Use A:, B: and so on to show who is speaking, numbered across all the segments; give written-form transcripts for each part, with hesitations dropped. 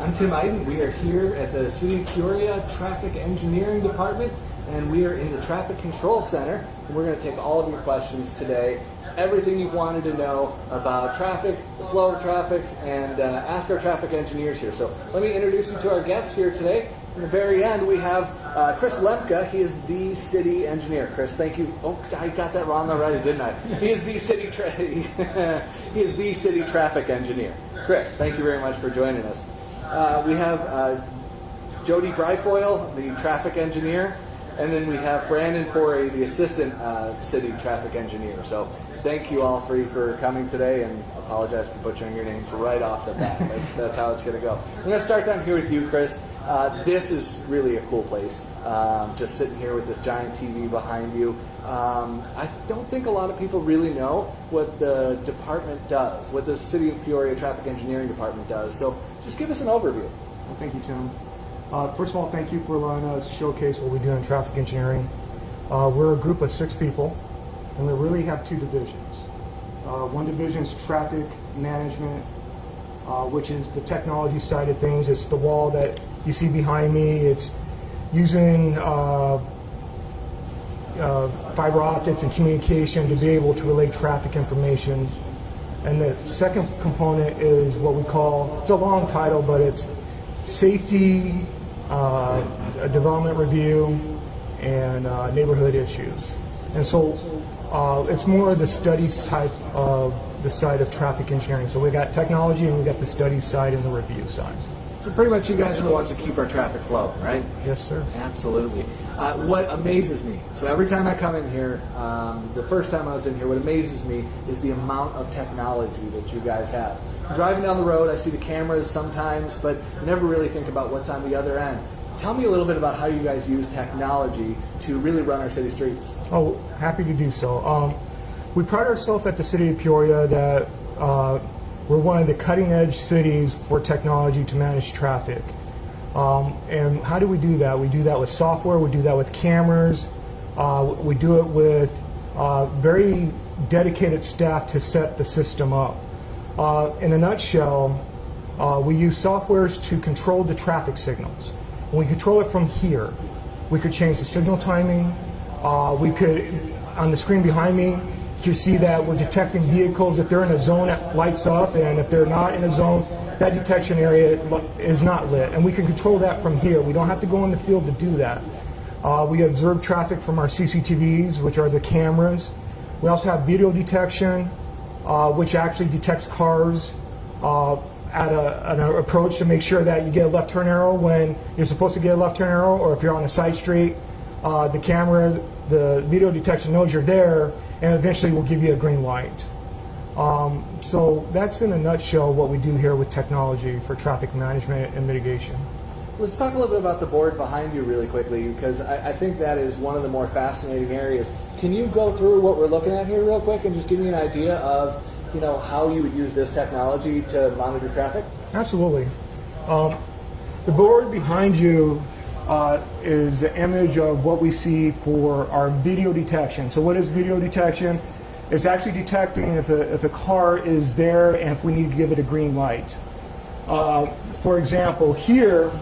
A: I'm Tim Iden. We are here at the City of Peoria Traffic Engineering Department, and we are in the Traffic Control Center. And we're going to take all of your questions today, everything you've wanted to know about traffic, the flow of traffic, and ask our traffic engineers here. So let me introduce you to our guests here today. In the very end, we have Chris Lemke. He is the city engineer. Chris, thank you. Oh, I got that wrong already, didn't I? He is the city he is the city traffic engineer. Chris, thank you very much for joining us. We have Jody Bryfoyle, the traffic engineer, and then we have Brandon Forey, the assistant city traffic engineer. So thank you all three for coming today, and apologize for butchering your names right off the bat. That's how it's going to go. I'm going to start down here with you, Chris. This is really a cool place. Just sitting here with this giant TV behind you. I don't think a lot of people really know what the department does, what the City of Peoria Traffic Engineering Department does. So just give us an overview.
B: Well, thank you, Tim. First of all, thank you for allowing us to showcase what we do in traffic engineering. We're a group of 6 people, and we really have 2 divisions. One division is traffic management, which is the technology side of things. It's the wall that you see behind me. It's using fiber optics and communication to be able to relay traffic information. And the second component is what we call, it's a long title, but it's safety, development review, and neighborhood issues. And so it's more the studies type of the side of traffic engineering. So we got technology, and we got the studies side and the review side.
A: So pretty much you guys are the ones that keep our traffic flowing, right?
B: Yes, sir.
A: Absolutely. What amazes me, so every time I come in here, the first time I was in here, what amazes me is the amount of technology that you guys have. Driving down the road, I see the cameras sometimes, but I never really think about what's on the other end. Tell me a little bit about how you guys use technology to really run our city streets.
B: Oh, happy to do so. We pride ourselves at the City of Peoria that we're one of the cutting-edge cities for technology to manage traffic. And how do we do that? We do that with software, we do that with cameras, we do it with very dedicated staff to set the system up. In a nutshell, we use softwares to control the traffic signals. When we control it from here, we could change the signal timing. We could, on the screen behind me, you see that we're detecting vehicles. If they're in a zone that lights up, and if they're not in a zone, that detection area is not lit. And we can control that from here. We don't have to go in the field to do that. We observe traffic from our CCTVs, which are the cameras. We also have video detection, which actually detects cars at an approach to make sure that you get a left turn arrow when you're supposed to get a left turn arrow, or if you're on a side street, the camera, the video detection knows you're there, and eventually will give you a green light. So that's in a nutshell what we do here with technology for traffic management and mitigation.
A: Let's talk a little bit about the board behind you really quickly, because I think that is one of the more fascinating areas. Can you go through what we're looking at here real quick and just give me an idea of how you would use this technology to monitor traffic? Absolutely.
B: The board behind you is an image of what we see for our video detection. So what is video detection? It's actually detecting if a car is there and if we need to give it a green light. For example, here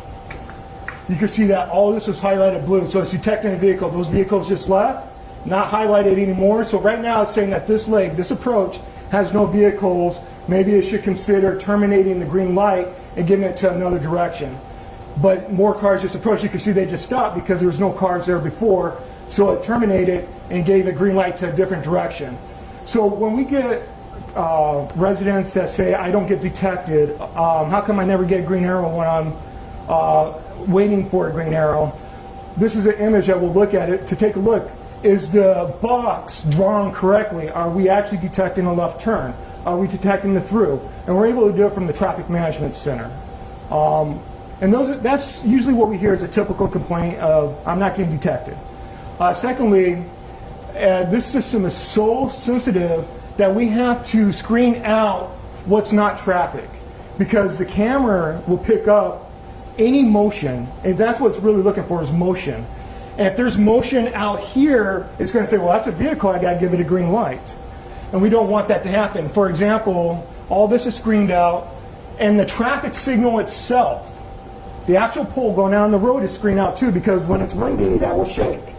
B: you can see that all this was highlighted blue. So it's detecting a vehicle. Those vehicles just left, not highlighted anymore. So right now it's saying that this leg, this approach, has no vehicles. Maybe it should consider terminating the green light and giving it to another direction. But more cars just approached. You can see they just stopped because there was no cars there before. So it terminated and gave a green light to a different direction. So when we get residents that say, I don't get detected, how come I never get a green arrow when I'm waiting for a green arrow? This is an image that we'll look at it to take a look. Is the box drawn correctly? Are we actually detecting a left turn? Are we detecting the through? And we're able to do it from the Traffic Management Center. And that's usually what we hear is a typical complaint of, I'm not getting detected. Secondly, this system is so sensitive that we have to screen out what's not traffic, because the camera will pick up any motion, and that's what it's really looking for, is motion. And if there's motion out here, it's going to say, well, that's a vehicle, I got to give it a green light. And we don't want that to happen. For example, all this is screened out, and the traffic signal itself The actual pole going down the road is screened out too, because when it's windy, that will shake.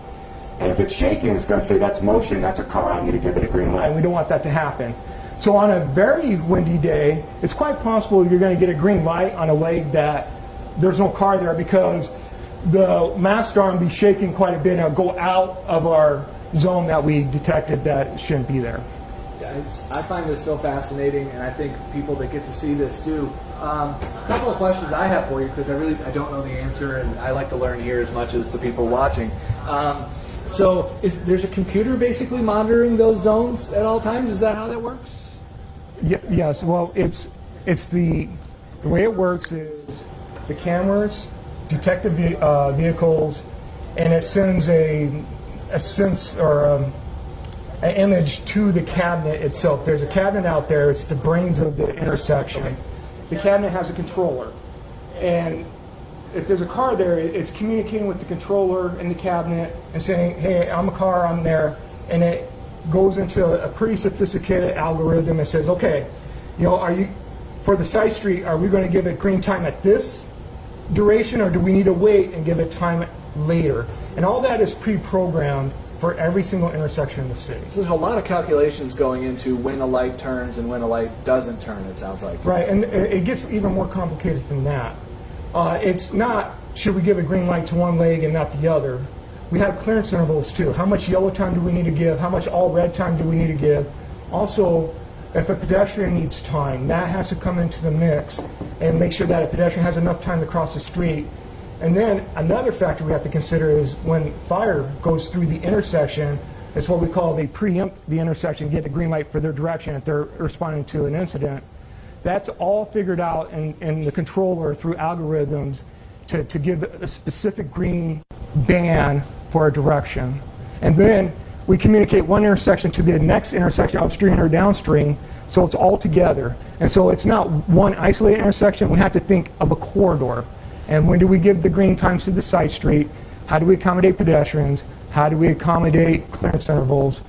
B: And if it's shaking, it's going to say that's motion, that's a car, I need to give it a green light. We don't want that to happen. So on a very windy day, it's quite possible you're going to get a green light on a leg that there's no car there, because the mast arm be shaking quite a bit and it'll go out of our zone that we detected that shouldn't be there.
A: I find this so fascinating, and I think people that get to see this do. A couple of questions I have for you, because I don't know the answer, and I like to learn here as much as the people watching. So there's a computer basically monitoring those zones at all times? Is that how that works?
B: Yes. Well, it's the way it works is the cameras detect the vehicles, and it sends an image to the cabinet itself. There's a cabinet out there. It's the brains of the intersection. The cabinet has a controller, and if there's a car there, it's communicating with the controller in the cabinet and saying, "Hey, I'm a car, I'm there," and it goes into a pretty sophisticated algorithm and says, "Okay, are you for the side street? Are we going to give it green time at this duration, or do we need to wait and give it time later?" And all that is pre-programmed for every single intersection in the city.
A: So there's a lot of calculations going into when a light turns and when a light doesn't turn, it sounds like.
B: Right, and it gets even more complicated than that. It's not, should we give a green light to one leg and not the other? We have clearance intervals too. How much yellow time do we need to give? How much all red time do we need to give? Also, if a pedestrian needs time, that has to come into the mix and make sure that a pedestrian has enough time to cross the street. And then another factor we have to consider is when fire goes through the intersection, it's what we call they preempt the intersection, get a green light for their direction if they're responding to an incident. That's all figured out in the controller through algorithms to give a specific green band for a direction. And then we communicate one intersection to the next intersection upstream or downstream, so it's all together. And so it's not one isolated intersection. We have to think of a corridor. And when do we give the green times to the side street? How do we accommodate pedestrians? How do we accommodate clearance intervals?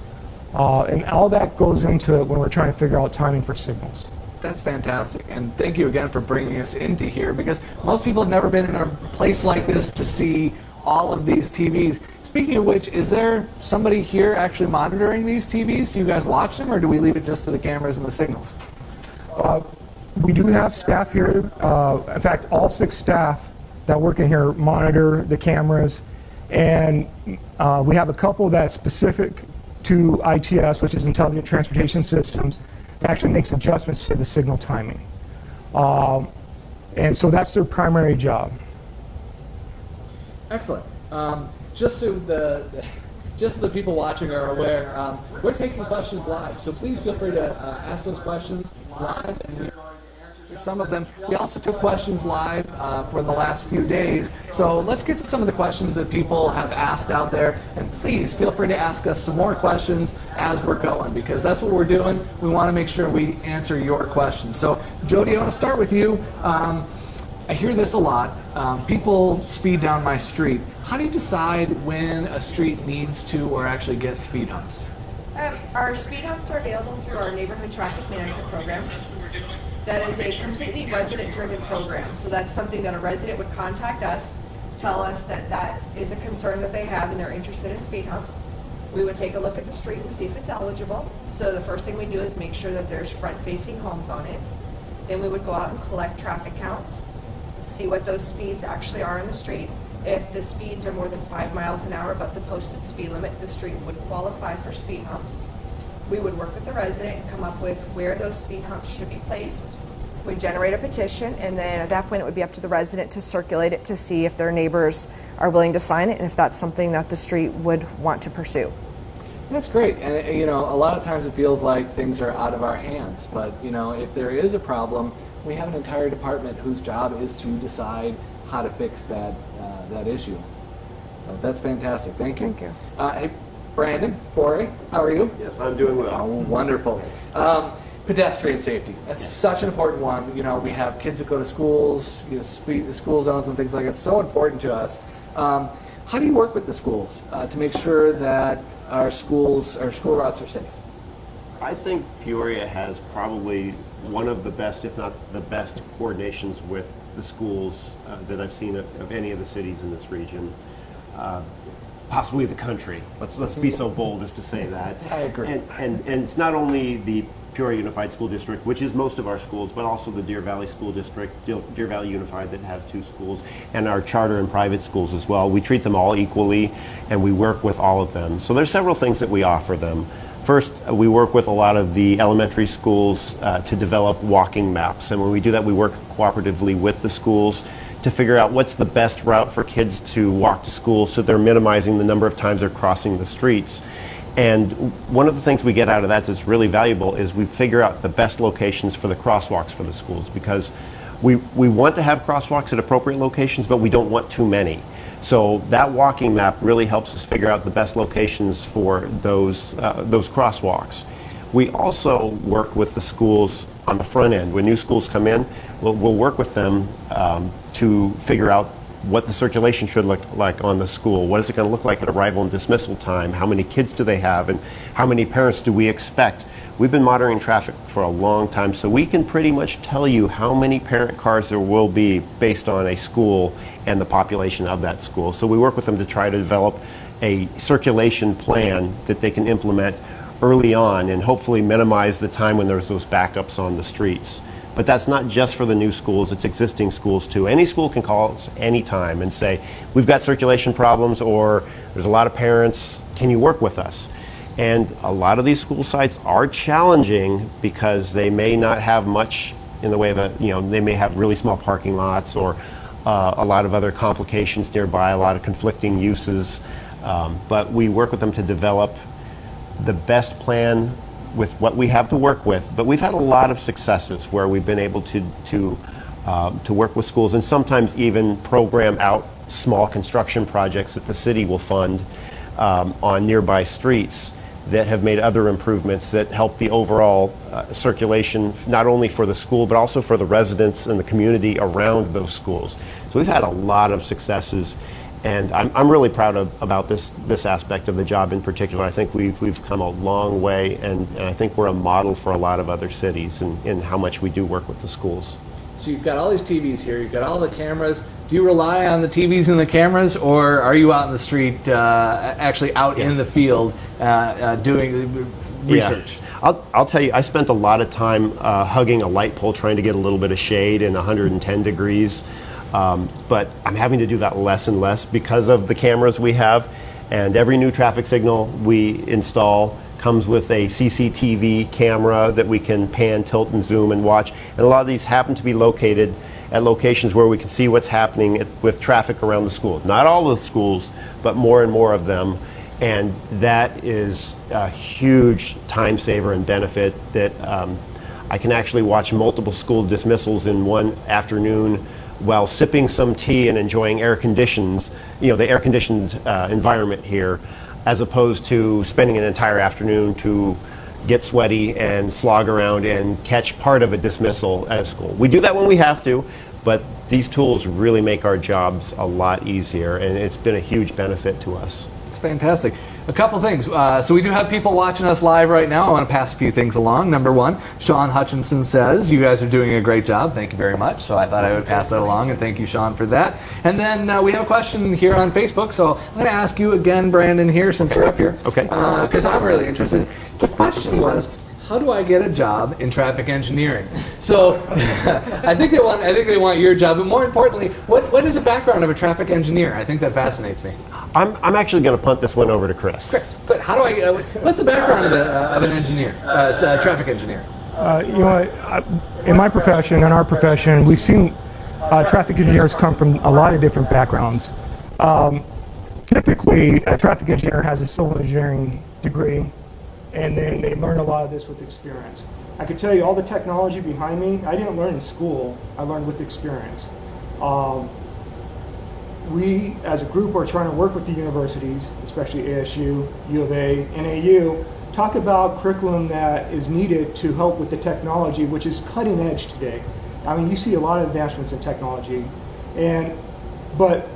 B: And all that goes into it when we're trying to figure out timing for signals.
A: That's fantastic, and thank you again for bringing us into here, because most people have never been in a place like this to see all of these TVs. Speaking of which, is there somebody here actually monitoring these TVs? Do you guys watch them, or do we leave it just to the cameras and the signals?
B: We do have staff here. In fact, all 6 staff that work in here monitor the cameras, and we have a couple that's specific to ITS, which is Intelligent Transportation Systems, that actually makes adjustments to the signal timing. And so that's their primary job.
A: Excellent. Just so the people watching are aware, we're taking questions live, so please feel free to ask those questions live, and we're going to answer some of them. We also took questions live for the last few days, so let's get to some of the questions that people have asked out there, and please feel free to ask us some more questions as we're going, because that's what we're doing. We want to make sure we answer your questions. So Jody, I want to start with you. I hear this a lot. People speed down my street. How do you decide when a street needs to or actually gets speed humps?
C: Our speed humps are available through our neighborhood traffic management program. That is a completely resident-driven program. So that's something that a resident would contact us, tell us that that is a concern that they have and they're interested in speed humps. We would take a look at the street and see if it's eligible. So the first thing we do is make sure that there's front-facing homes on it. Then we would go out and collect traffic counts, see what those speeds actually are in the street. If the speeds are more than 5 miles an hour above the posted speed limit, the street would qualify for speed humps. We would work with the resident and come up with where those speed humps should be placed. We'd generate a petition, and then at that point it would be up to the resident to circulate it to see if their neighbors are willing to sign it and if that's something that the street would want to pursue.
A: That's great, and a lot of times it feels like things are out of our hands, but if there is a problem, we have an entire department whose job is to decide how to fix that issue. That's fantastic. Thank you.
B: Thank you.
A: Hey, Brandon, Corey, how are you?
D: Yes, I'm doing well.
A: Oh, wonderful. Pedestrian safety. That's such an important one. We have kids that go to schools, school zones and things like that. It's so important to us. How do you work with the schools to make sure that our school routes are safe?
D: I think Peoria has probably one of the best, if not the best, coordinations with the schools that I've seen of any of the cities in this region. Possibly the country. Let's be so bold as to say that.
A: I agree.
D: And it's not only the Peoria Unified School District, which is most of our schools, but also the Deer Valley School District, Deer Valley Unified that has 2 schools, and our charter and private schools as well. We treat them all equally, and we work with all of them. So there's several things that we offer them. First, we work with a lot of the elementary schools to develop walking maps, and when we do that, we work cooperatively with the schools to figure out what's the best route for kids to walk to school so they're minimizing the number of times they're crossing the streets. And one of the things we get out of that that's really valuable is we figure out the best locations for the crosswalks for the schools, because we want to have crosswalks at appropriate locations, but we don't want too many. So that walking map really helps us figure out the best locations for those crosswalks. We also work with the schools on the front end. When new schools come in, we'll work with them to figure out what the circulation should look like on the school. What is it going to look like at arrival and dismissal time? How many kids do they have? And how many parents do we expect? We've been monitoring traffic for a long time, so we can pretty much tell you how many parent cars there will be based on a school and the population of that school. So we work with them to try to develop a circulation plan that they can implement early on and hopefully minimize the time when there's those backups on the streets. But that's not just for the new schools, it's existing schools too. Any school can call us anytime and say, we've got circulation problems, or there's a lot of parents, can you work with us? And a lot of these school sites are challenging because they may not have much in the way of they may have really small parking lots, or a lot of other complications nearby, a lot of conflicting uses. But we work with them to develop the best plan with what we have to work with. But we've had a lot of successes where we've been able to work with schools and sometimes even program out small construction projects that the city will fund on nearby streets that have made other improvements that help the overall circulation, not only for the school but also for the residents and the community around those schools. So we've had a lot of successes, and I'm really proud about this aspect of the job in particular. I think we've come a long way, and I think we're a model for a lot of other cities in how much we do work with the schools.
A: So you've got all these TVs here, you've got all the cameras. Do you rely on the TVs and the cameras, or are you out in the street, actually out in the field doing research?
D: Yeah. I'll tell you, I spent a lot of time hugging a light pole trying to get a little bit of shade in 110 degrees. But I'm having to do that less and less because of the cameras we have. And every new traffic signal we install comes with a CCTV camera that we can pan, tilt, and zoom and watch. And a lot of these happen to be located at locations where we can see what's happening with traffic around the school. Not all of the schools, but more and more of them. And that is a huge time saver and benefit that I can actually watch multiple school dismissals in one afternoon while sipping some tea and enjoying the air-conditioned environment here, as opposed to spending an entire afternoon to get sweaty and slog around and catch part of a dismissal at a school. We do that when we have to, but these tools really make our jobs a lot easier, and it's been a huge benefit to us.
A: It's fantastic. A couple things. So we do have people watching us live right now. I want to pass a few things along. Number one, Sean Hutchinson says, you guys are doing a great job. Thank you very much. So I thought I would pass that along, and thank you, Sean, for that. And then we have a question here on Facebook. So I'm going to ask you again, Brandon, here, since you're up here.
D: Okay.
A: Because I'm really interested. The question was, how do I get a job in traffic engineering? So I think they want your job, but more importantly, what is the background of a traffic engineer? I think that fascinates me.
D: I'm actually going to punt this one over to Chris.
A: Chris, good. How do I? What's the background of an engineer, a traffic engineer?
B: In my profession, in our profession, we've seen traffic engineers come from a lot of different backgrounds. Typically, a traffic engineer has a civil engineering degree, and then they learn a lot of this with experience. I could tell you all the technology behind me, I didn't learn in school, I learned with experience. We, as a group, are trying to work with the universities, especially ASU, U of A, and AU, talk about curriculum that is needed to help with the technology, which is cutting edge today. I mean, you see a lot of advancements in technology, but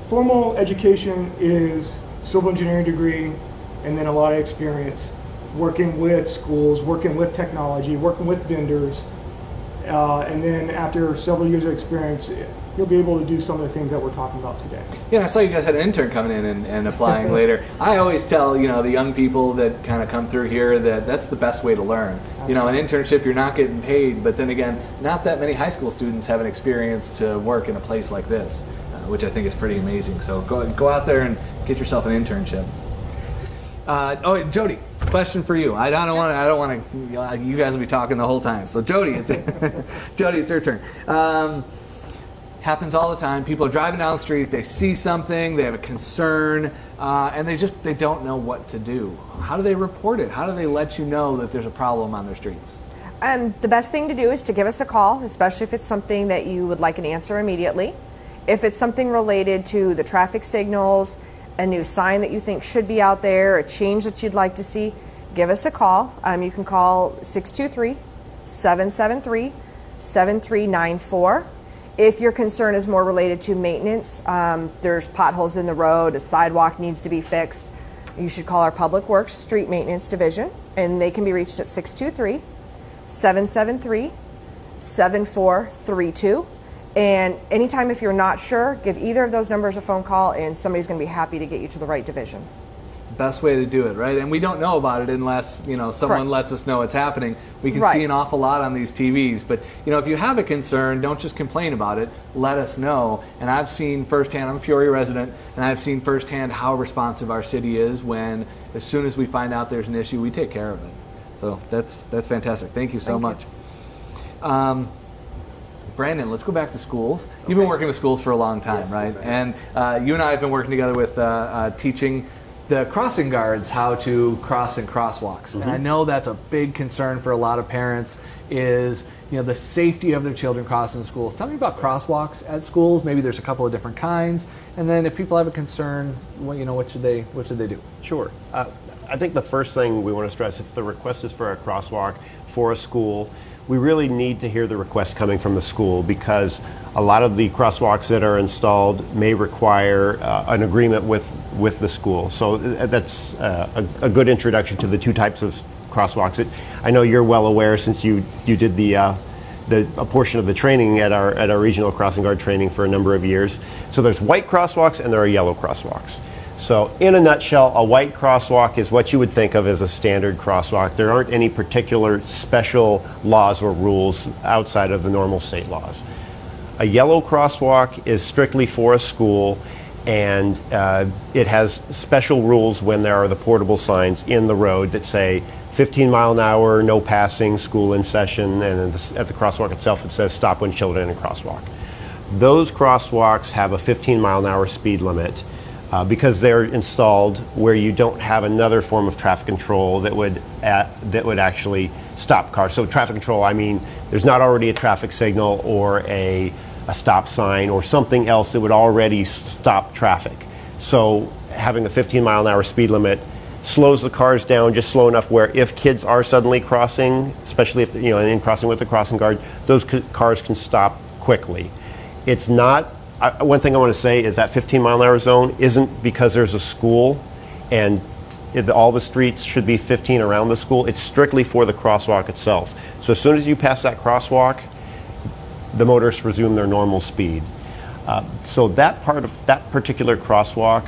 B: formal education is civil engineering degree, and then a lot of experience working with schools, working with technology, working with vendors, and then after several years of experience, you'll be able to do some of the things that we're talking about today.
A: Yeah, I saw you guys had an intern coming in and applying later. I always tell, the young people that kind of come through here that that's the best way to learn. An internship, you're not getting paid, but then again, not that many high school students have an experience to work in a place like this, which I think is pretty amazing. So go out there and get yourself an internship. Jody, question for you. I don't want to. You guys will be talking the whole time. So Jody, it's your turn. Happens all the time. People are driving down the street, they see something, they have a concern, and they don't know what to do. How do they report it? How do they let you know that there's a problem on their streets?
C: The best thing to do is to give us a call, especially if it's something that you would like an answer immediately. If it's something related to the traffic signals, a new sign that you think should be out there, a change that you'd like to see, give us a call. You can call 623-773-7394. If your concern is more related to maintenance, there's potholes in the road, a sidewalk needs to be fixed, you should call our Public Works Street Maintenance Division, and they can be reached at 623-773-7432. And anytime if you're not sure, give either of those numbers a phone call and somebody's going to be happy to get you to the right division.
A: Best way to do it, right? And we don't know about it unless someone
C: Correct.
A: lets us know it's happening. We can
C: Right.
A: see an awful lot on these TVs, but if you have a concern, don't just complain about it. Let us know. And I've seen firsthand. I'm a Peoria resident, and I've seen firsthand how responsive our city is. When as soon as we find out there's an issue, we take care of it. So that's fantastic. Thank you so much. Brandon, let's go back to schools. You've been working with schools for a long time,
E: Yes,
A: right?
E: yes, I
A: And you and I have been working together with teaching the crossing guards how to cross in crosswalks. And I know that's a big concern for a lot of parents is the safety of their children crossing schools. Tell me about crosswalks at schools. Maybe there's a couple of different kinds. And then if people have a concern, what should they do?
D: Sure. I think the first thing we want to stress, if the request is for a crosswalk for a school, we really need to hear the request coming from the school, because a lot of the crosswalks that are installed may require an agreement with the school. So that's a good introduction to the two types of crosswalks. I know you're well aware, since you did a portion of the training at our regional crossing guard training for a number of years. So there's white crosswalks and there are yellow crosswalks. So in a nutshell, a white crosswalk is what you would think of as a standard crosswalk. There aren't any particular special laws or rules outside of the normal state laws. A yellow crosswalk is strictly for a school, and it has special rules when there are the portable signs in the road that say 15 mile an hour, no passing, school in session, and at the crosswalk itself it says stop when children in a crosswalk. Those crosswalks have a 15 mile an hour speed limit. Because they're installed where you don't have another form of traffic control that would actually stop cars. So traffic control, I mean, there's not already a traffic signal or a stop sign or something else that would already stop traffic. So having a 15 mile an hour speed limit slows the cars down just slow enough where if kids are suddenly crossing, especially if in crossing with the crossing guard, those cars can stop quickly. It's not. One thing I want to say is that 15 mile an hour zone isn't because there's a school and all the streets should be 15 around the school. It's strictly for the crosswalk itself. So as soon as you pass that crosswalk, the motorists resume their normal speed. So that part of that particular crosswalk,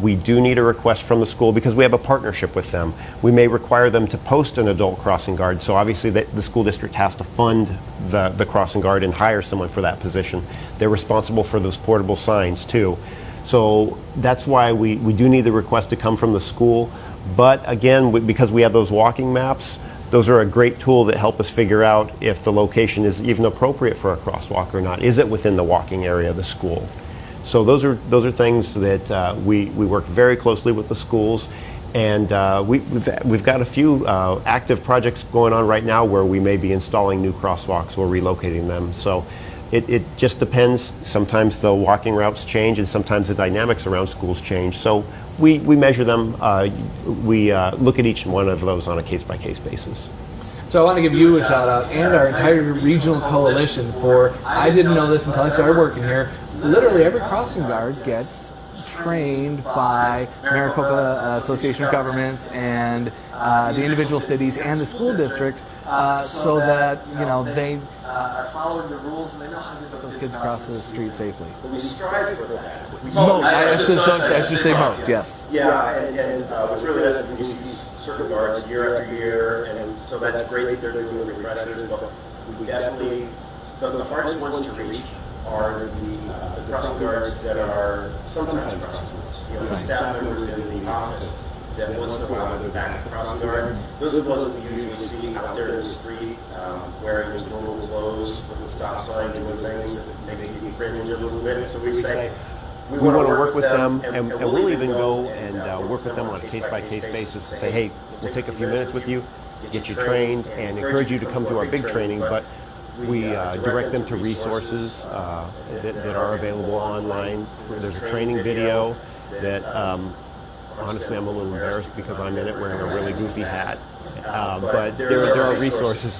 D: we do need a request from the school because we have a partnership with them. We may require them to post an adult crossing guard. So obviously the school district has to fund the crossing guard and hire someone for that position. They're responsible for those portable signs too. So that's why we do need the request to come from the school. But again, because we have those walking maps, those are a great tool that help us figure out if the location is even appropriate for a crosswalk or not. Is it within the walking area of the school? So those are things that we work very closely with the schools, and we've got a few active projects going on right now where we may be installing new crosswalks or relocating them. So it just depends. Sometimes the walking routes change, and sometimes the dynamics around schools change. So we measure them. We look at each one of those on a case-by-case basis.
A: So I want to give you a shout out and our entire regional coalition for, I didn't know this until I started working here, literally every crossing guard gets trained by Maricopa Association of Governments and the individual cities and the school districts so that they are following the rules and they know how to get those kids across the street safely.
E: We strive for that.
A: I should say most, yes.
E: Yeah, and what's really nice is we see certain guards year after year, and so that's great that they're doing refreshers, but we definitely, the hardest ones to reach are the crossing guards that are sometimes crossing guards. The staff members in the office that once in a while go back to the crossing guard. Those are the ones that we usually see out there in the street, wearing their normal clothes with the stop sign doing things that maybe you cringe a little bit. So we say, we want to work with them, and we'll even go and work with them on a case-by-case basis and say, hey, we'll take a few minutes with you, get you trained, and encourage you to come to our big training, but we direct them to resources that are available online. There's a training video that, honestly, I'm a little embarrassed because I'm in it wearing a really goofy hat, but there are resources.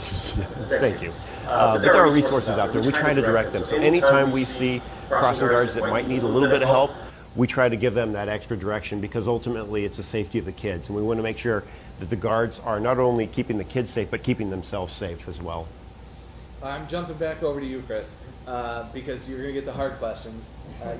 E: Thank you. But there are resources out there. We try to direct them. So anytime we see crossing guards that might need a little bit of help, we try to give them that extra direction because ultimately it's the safety of the kids. And we want to make sure that the guards are not only keeping the kids safe, but keeping themselves safe as well.
A: I'm jumping back over to you, Chris, because you're going to get the hard questions.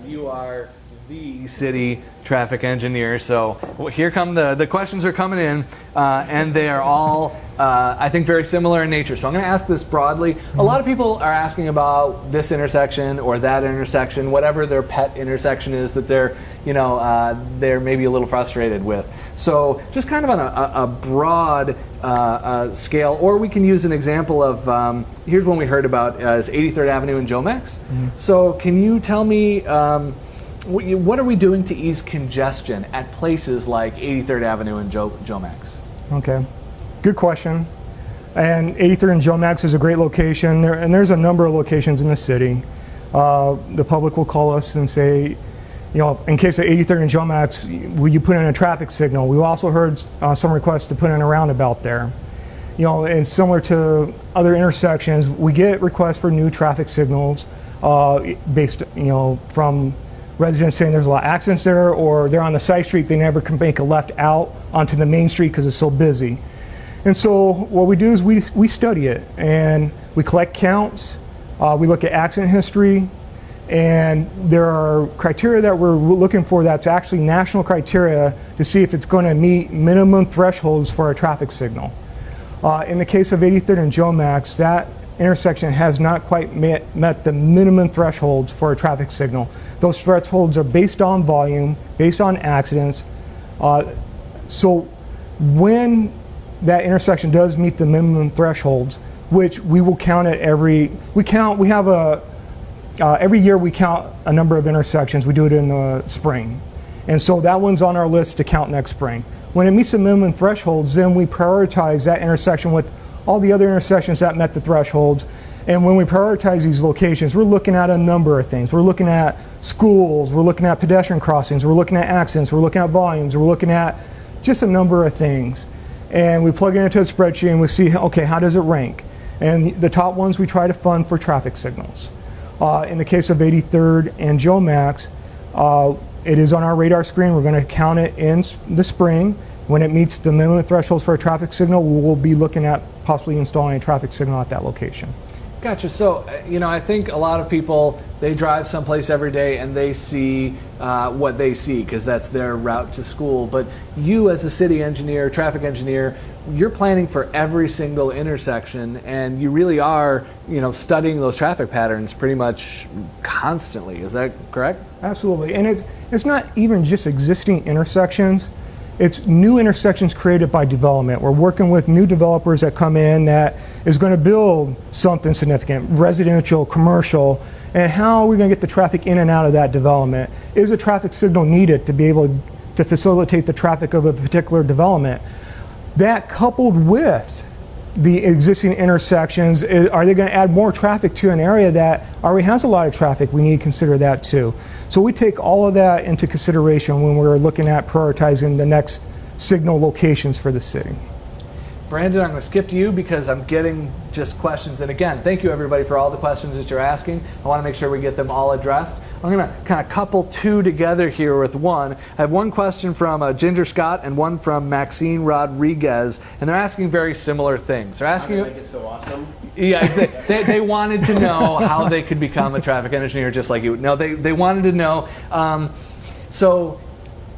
A: You are the city traffic engineer, so here come the questions are coming in, and they are all, I think, very similar in nature. So I'm going to ask this broadly. A lot of people are asking about this intersection or that intersection, whatever their pet intersection is that they're maybe a little frustrated with. So just kind of on a broad scale, or we can use an example of, here's one we heard about, is 83rd Avenue and Jomex. Mm-hmm. So can you tell me, what are we doing to ease congestion at places like 83rd Avenue and Jomex?
B: Okay, good question. And 83rd and Jomex is a great location, and there's a number of locations in the city. The public will call us and say, in case of 83rd and Jomex, will you put in a traffic signal? We also heard some requests to put in a roundabout there. And similar to other intersections, we get requests for new traffic signals based, from residents saying there's a lot of accidents there, or they're on the side street, they never can make a left out onto the main street because it's so busy. And so what we do is we study it, and we collect counts, we look at accident history, and there are criteria that we're looking for that's actually national criteria to see if it's going to meet minimum thresholds for a traffic signal. In the case of 83rd and Jomex, that intersection has not quite met the minimum thresholds for a traffic signal. Those thresholds are based on volume, based on accidents. So when that intersection does meet the minimum thresholds, which we will count at every year we count a number of intersections. We do it in the spring. And so that one's on our list to count next spring. When it meets the minimum thresholds, then we prioritize that intersection with all the other intersections that met the thresholds. And when we prioritize these locations, we're looking at a number of things. We're looking at schools, we're looking at pedestrian crossings, we're looking at accidents, we're looking at volumes, we're looking at just a number of things. And we plug it into a spreadsheet and we see, okay, how does it rank? And the top ones we try to fund for traffic signals. In the case of 83rd and Jomex, it is on our radar screen. We're going to count it in the spring. When it meets the minimum thresholds for a traffic signal, we will be looking at possibly installing a traffic signal at that location.
A: Gotcha. So, I think a lot of people, they drive someplace every day and they see what they see because that's their route to school. But you as a city engineer, traffic engineer, you're planning for every single intersection, and you really are, studying those traffic patterns pretty much constantly. Is that correct?
B: Absolutely. And it's not even just existing intersections. It's new intersections created by development. We're working with new developers that come in that is going to build something significant, residential, commercial, and how are we going to get the traffic in and out of that development? Is a traffic signal needed to be able to facilitate the traffic of a particular development? That coupled with the existing intersections, are they going to add more traffic to an area that already has a lot of traffic? We need to consider that too. So we take all of that into consideration when we're looking at prioritizing the next signal locations for the city.
A: Brandon, I'm going to skip to you because I'm getting just questions. And again, thank you everybody for all the questions that you're asking. I want to make sure we get them all addressed. I'm going to kind of couple two together here with one. I have one question from Ginger Scott and one from Maxine Rodriguez, and they're asking very similar things. They're asking,
D: How to make it so awesome?
A: yeah, they wanted to know how they could become a traffic engineer just like you. No, they wanted to know.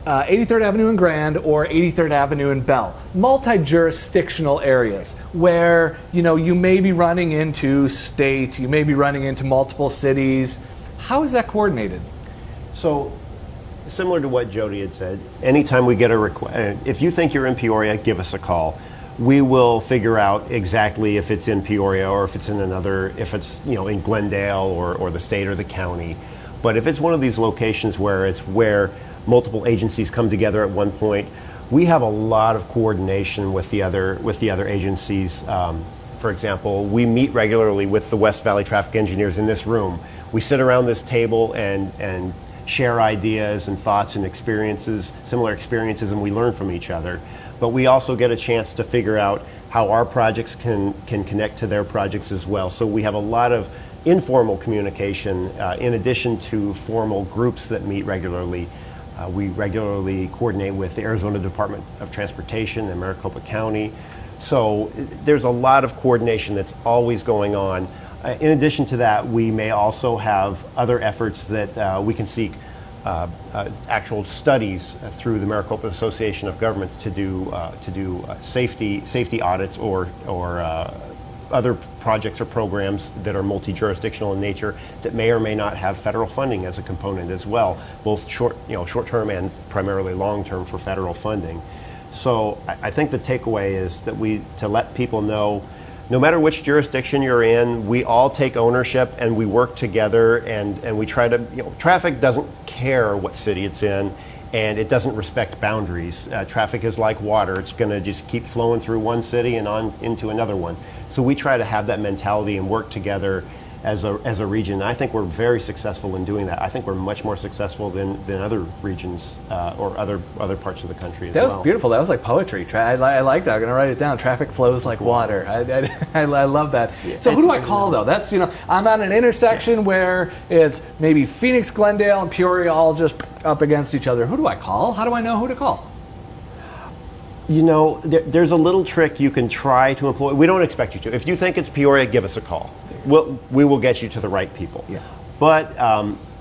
A: 83rd Avenue in Grand or 83rd Avenue in Bell, multi-jurisdictional areas where you may be running into state, you may be running into multiple cities. How is that coordinated?
D: So, similar to what Jody had said, anytime we get a request, if you think you're in Peoria, give us a call. We will figure out exactly if it's in Peoria or if it's in another, if it's in Glendale or the state or the county. But if it's one of these locations where multiple agencies come together at one point, we have a lot of coordination with the other agencies. For example, we meet regularly with the West Valley traffic engineers in this room. We sit around this table and share ideas and thoughts and experiences, similar experiences, and we learn from each other. But we also get a chance to figure out how our projects can connect to their projects as well. So we have a lot of informal communication in addition to formal groups that meet regularly. We regularly coordinate with the Arizona Department of Transportation and Maricopa County. So there's a lot of coordination that's always going on. In addition to that, we may also have other efforts that we can seek actual studies through the Maricopa Association of Governments to do safety audits or other projects or programs that are multi-jurisdictional in nature that may or may not have federal funding as a component as well, both short-term and primarily long-term for federal funding. So I think the takeaway is that to let people know, no matter which jurisdiction you're in, we all take ownership and we work together and we try to, traffic doesn't care what city it's in, and it doesn't respect boundaries. Traffic is like water. It's going to just keep flowing through one city and on into another one. So we try to have that mentality and work together as a region. And I think we're very successful in doing that. I think we're much more successful than other regions or other parts of the country as well.
A: That was beautiful. That was like poetry. I like that. I'm going to write it down. Traffic flows like water. I love that. So who do I call though? That's, I'm at an intersection where it's maybe Phoenix, Glendale, and Peoria all just up against each other. Who do I call? How do I know who to call?
D: There's a little trick you can try to employ. We don't expect you to. If you think it's Peoria, give us a call. We will get you to the right people.
A: Yeah.
D: But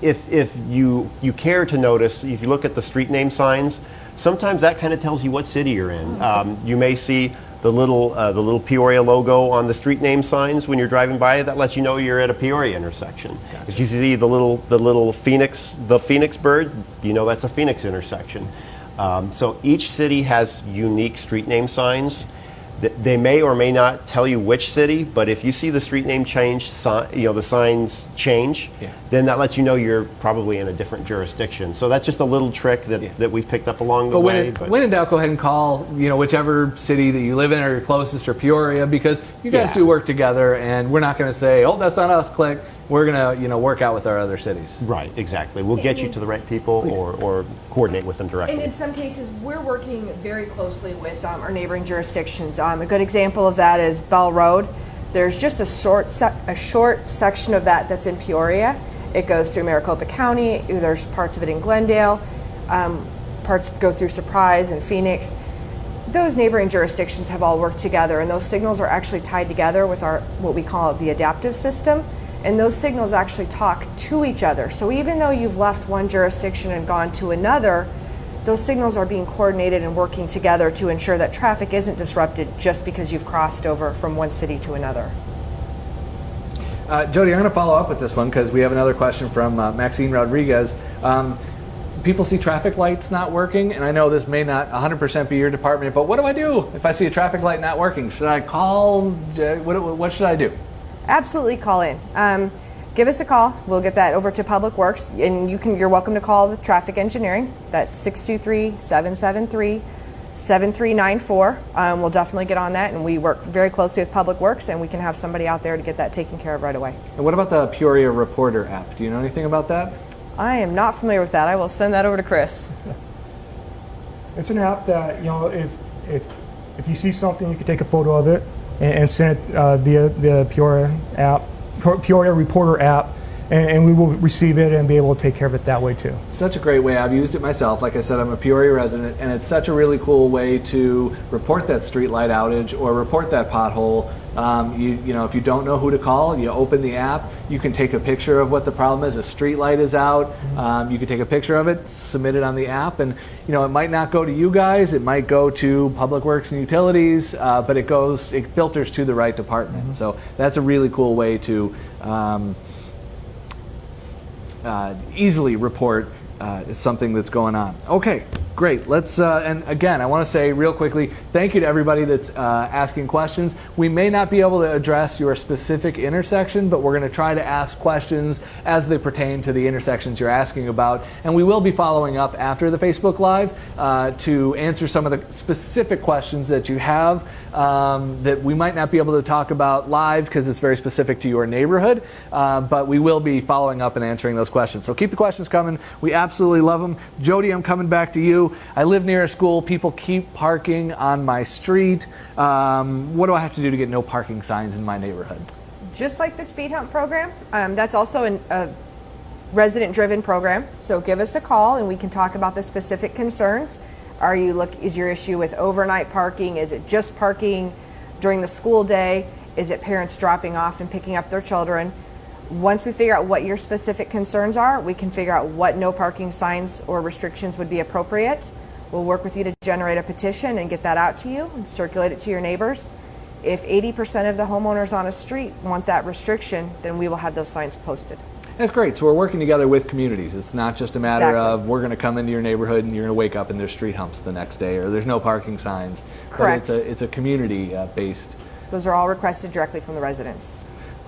D: if you care to notice, if you look at the street name signs, sometimes that kind of tells you what city you're in. You may see the little Peoria logo on the street name signs when you're driving by. That lets you know you're at a Peoria intersection. Gotcha. If you see the little Phoenix bird, that's a Phoenix intersection. So each city has unique street name signs. They may or may not tell you which city, but if you see the street name change, the signs change, then that lets you know you're probably in a different jurisdiction. So that's just a little trick that we've picked up along the way.
A: When in doubt, go ahead and call whichever city that you live in or your closest or Peoria, because you guys do work together, and we're not going to say, oh, that's not us, click. We're going to work out with our other cities.
D: Right, exactly. We'll get you to the right people or coordinate with them directly.
C: And in some cases, we're working very closely with our neighboring jurisdictions. A good example of that is Bell Road. There's just a short section of that that's in Peoria. It goes through Maricopa County. There's parts of it in Glendale. Parts go through Surprise and Phoenix. Those neighboring jurisdictions have all worked together, and those signals are actually tied together with what we call the adaptive system. And those signals actually talk to each other. So even though you've left one jurisdiction and gone to another, those signals are being coordinated and working together to ensure that traffic isn't disrupted just because you've crossed over from one city to another.
A: Jody, I'm going to follow up with this one because we have another question from Maxine Rodriguez. People see traffic lights not working, and I know this may not 100% be your department, but what do I do if I see a traffic light not working? Should I call? What should I do?
C: Absolutely call in. Give us a call. We'll get that over to Public Works, and you're welcome to call the traffic engineering. That's 623-773-7394. We'll definitely get on that, and we work very closely with Public Works, and we can have somebody out there to get that taken care of right away.
A: And what about the Peoria Reporter app? Do you know anything about that?
C: I am not familiar with that. I will send that over to Chris.
B: It's an app that, if If you see something, you can take a photo of it and send it via the Peoria app, Peoria Reporter app, and we will receive it and be able to take care of it that way too.
A: Such a great way. I've used it myself. Like I said, I'm a Peoria resident, and it's such a really cool way to report that street light outage or report that pothole. You know, if you don't know who to call, you open the app. You can take a picture of what the problem is. A street light is out. You can take a picture of it, submit it on the app, and you know, it might not go to you guys. It might go to Public Works and Utilities, but it filters to the right department. So that's a really cool way to easily report something that's going on. Okay, great. Let's and again, I want to say real quickly, thank you to everybody that's asking questions. We may not be able to address your specific intersection, but we're going to try to ask questions as they pertain to the intersections you're asking about, and we will be following up after the Facebook Live to answer some of the specific questions that you have that we might not be able to talk about live because it's very specific to your neighborhood, but we will be following up and answering those questions. So keep the questions coming. We absolutely love them. Jody, I'm coming back to you. I live near a school. People keep parking on my street. What do I have to do to get no parking signs in my neighborhood?
C: Just like the speed hump program, that's also a resident-driven program. So give us a call and we can talk about the specific concerns. Is your issue with overnight parking? Is it just parking during the school day? Is it parents dropping off and picking up their children? Once we figure out what your specific concerns are, we can figure out what no parking signs or restrictions would be appropriate. We'll work with you to generate a petition and get that out to you and circulate it to your neighbors. If 80% of the homeowners on a street want that restriction, then we will have those signs posted.
A: That's great. So we're working together with communities. It's not just a matter
C: Exactly.
A: of we're going to come into your neighborhood and you're going to wake up and there's street humps the next day or there's no parking signs.
C: Correct.
A: But it's a community based.
C: Those are all requested directly from the residents.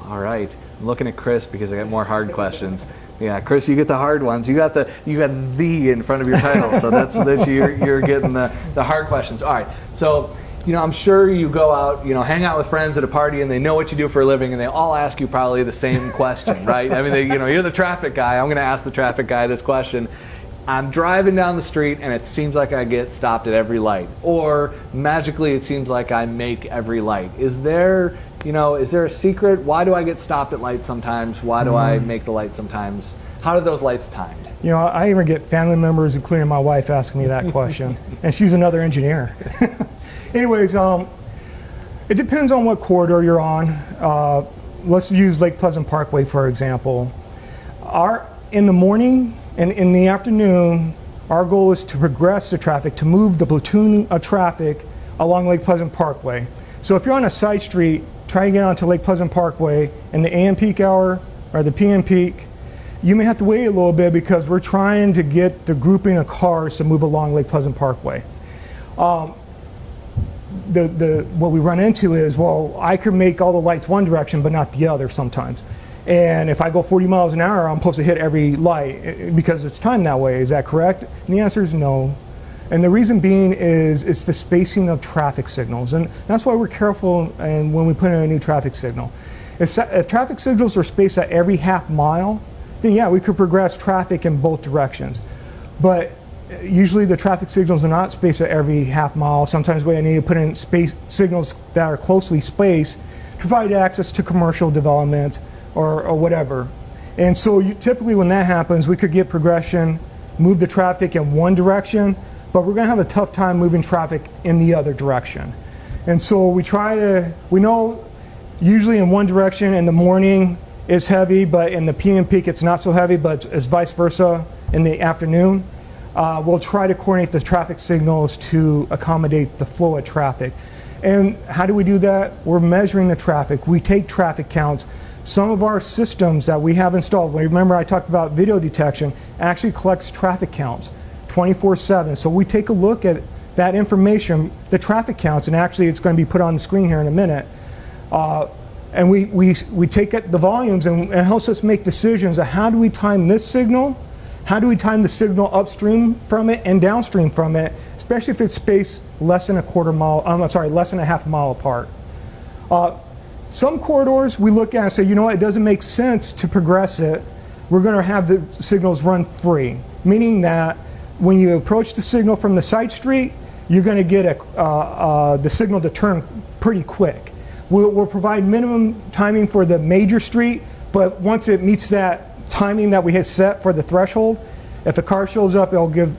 A: All right. I'm looking at Chris because I got more hard questions. Yeah, Chris, you get the hard ones. You got the in front of your title, so that's you're getting the hard questions. All right. So, you know, I'm sure you go out, you know, hang out with friends at a party, and they know what you do for a living, and they all ask you probably the same question, right? I mean, you're the traffic guy. I'm going to ask the traffic guy this question. I'm driving down the street, and it seems like I get stopped at every light, or magically, it seems like I make every light. Is there a secret? Why do I get stopped at lights sometimes? Why do I make the light sometimes? How are those lights timed?
B: You know, I even get family members, including my wife, asking me that question, and she's another engineer. Anyways, it depends on what corridor you're on. Let's use Lake Pleasant Parkway, for example. In the morning and in the afternoon, our goal is to progress the traffic, to move the platoon of traffic along Lake Pleasant Parkway. So if you're on a side street, try to get onto Lake Pleasant Parkway in the AM peak hour or the PM peak, you may have to wait a little bit because we're trying to get the grouping of cars to move along Lake Pleasant Parkway. What we run into is, well, I could make all the lights one direction but not the other sometimes. And if I go 40 miles an hour, I'm supposed to hit every light because it's timed that way. Is that correct? And the answer is no. And the reason being is it's the spacing of traffic signals. And that's why we're careful when we put in a new traffic signal. If traffic signals are spaced at every half mile, then yeah, we could progress traffic in both directions. But usually the traffic signals are not spaced at every half mile. Sometimes we need to put in signals that are closely spaced to provide access to commercial development or whatever. And so typically when that happens, we could get progression, move the traffic in one direction, but we're going to have a tough time moving traffic in the other direction. And so we know usually in one direction in the morning is heavy, but in the PM peak it's not so heavy, but it's vice versa in the afternoon. We'll try to coordinate the traffic signals to accommodate the flow of traffic. And how do we do that? We're measuring the traffic. We take traffic counts. Some of our systems that we have installed, remember I talked about video detection, actually collects traffic counts 24/7. So we take a look at that information, the traffic counts, and actually it's going to be put on the screen here in a minute. And we take the volumes and it helps us make decisions of how do we time this signal, how do we time the signal upstream from it and downstream from it, especially if it's spaced less than less than a half mile apart. Some corridors we look at and say, you know what, it doesn't make sense to progress it. We're going to have the signals run free, meaning that when you approach the signal from the side street, you're going to get the signal to turn pretty quick. We'll provide minimum timing for the major street, but once it meets that timing that we had set for the threshold, if a car shows up, it'll give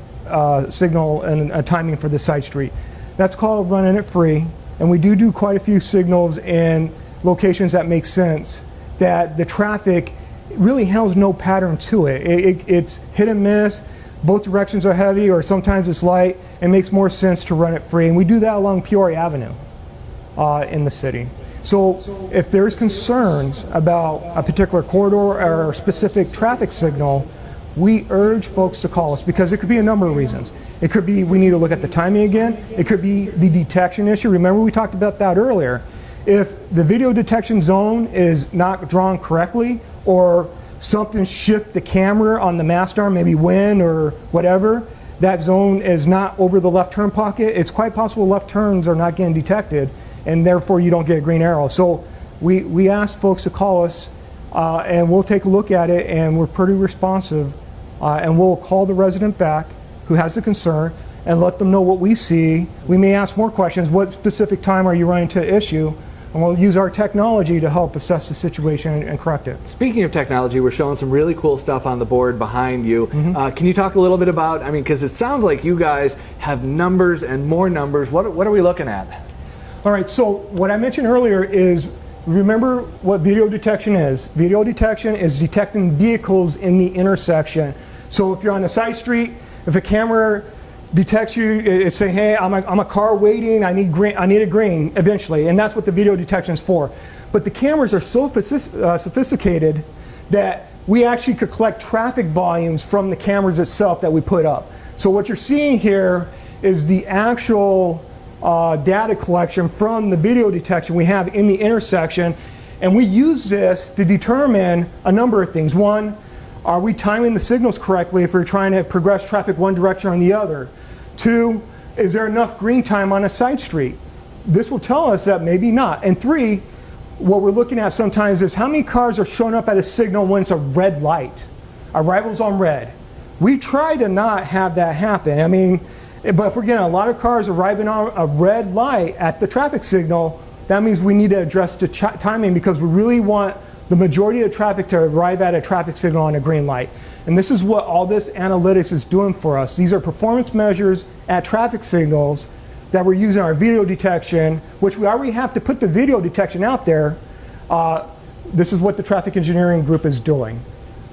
B: signal and a timing for the side street. That's called running it free, and we do quite a few signals in locations that make sense, that the traffic really has no pattern to it. It's hit and miss, both directions are heavy, or sometimes it's light. It makes more sense to run it free, and we do that along Peoria Avenue in the city. So if there's concerns about a particular corridor or a specific traffic signal, we urge folks to call us, because it could be a number of reasons. It could be we need to look at the timing again. It could be the detection issue. Remember, we talked about that earlier. If the video detection zone is not drawn correctly, or something shift the camera on the mast arm, maybe wind or whatever, that zone is not over the left turn pocket, it's quite possible left turns are not getting detected, and therefore you don't get a green arrow. So we ask folks to call us, and we'll take a look at it, and we're pretty responsive, and we'll call the resident back who has the concern and let them know what we see. We may ask more questions. What specific time are you running to issue? And we'll use our technology to help assess the situation and correct it.
A: Speaking of technology, we're showing some really cool stuff on the board behind you. Can you talk a little bit about, I mean, because it sounds like you guys have numbers and more numbers. What are we looking at?
B: All right, so what I mentioned earlier is, remember what video detection is. Video detection is detecting vehicles in the intersection. So if you're on a side street, if a camera detects you, it's saying, hey, I'm a car waiting, I need a green eventually, and that's what the video detection is for. But the cameras are so sophisticated that we actually could collect traffic volumes from the cameras itself that we put up. So what you're seeing here is the actual data collection from the video detection we have in the intersection, and we use this to determine a number of things. One, are we timing the signals correctly if we're trying to progress traffic one direction or the other? Two, is there enough green time on a side street? This will tell us that maybe not. And three, what we're looking at sometimes is how many cars are showing up at a signal when it's a red light. Arrivals on red. We try to not have that happen. I mean, but if we're getting a lot of cars arriving on a red light at the traffic signal, that means we need to address the timing, because we really want the majority of the traffic to arrive at a traffic signal on a green light. And this is what all this analytics is doing for us. These are performance measures at traffic signals that we're using our video detection, which we already have to put the video detection out there. This is what the traffic engineering group is doing.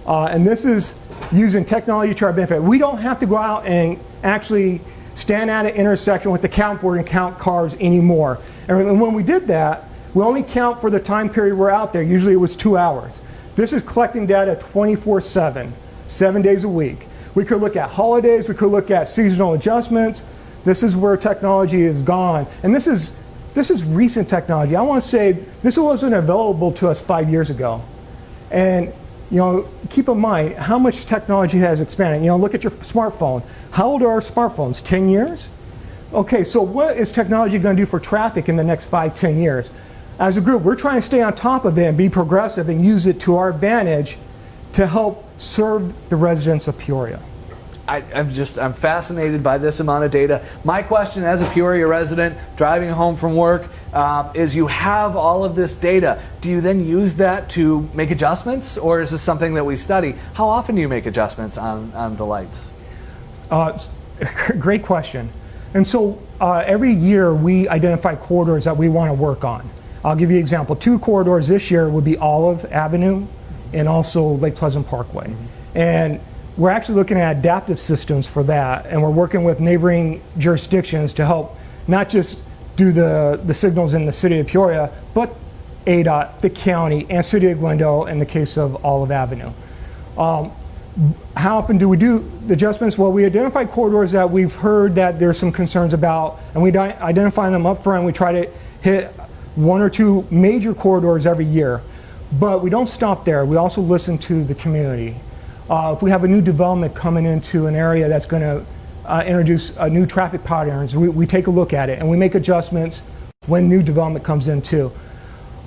B: And this is using technology to our benefit. We don't have to go out and actually stand at an intersection with the count board and count cars anymore. And when we did that, we only count for the time period we're out there. Usually it was 2 hours. This is collecting data 24/7, 7 days a week. We could look at holidays, we could look at seasonal adjustments. This is where technology is gone. And this is recent technology. I want to say this wasn't available to us 5 years ago. And you know, keep in mind how much technology has expanded. You know, look at your smartphone. How old are our smartphones? 10 years? Okay, so what is technology going to do for traffic in the next 5, 10 years? As a group, we're trying to stay on top of it and be progressive and use it to our advantage to help serve the residents of Peoria.
A: I'm fascinated by this amount of data. My question as a Peoria resident driving home from work is, you have all of this data. Do you then use that to make adjustments, or is this something that we study? How often do you make adjustments on the lights?
B: Great question. And so every year we identify corridors that we want to work on. I'll give you an example. 2 corridors this year would be Olive Avenue and also Lake Pleasant Parkway. And we're actually looking at adaptive systems for that, and we're working with neighboring jurisdictions to help not just do the signals in the city of Peoria, but ADOT, the county, and City of Glendale in the case of Olive Avenue. How often do we do the adjustments? Well, we identify corridors that we've heard that there's some concerns about, and we identify them up front. We try to hit 1 or 2 major corridors every year. But we don't stop there. We also listen to the community. If we have a new development coming into an area that's going to introduce new traffic patterns, we take a look at it and we make adjustments when new development comes in too.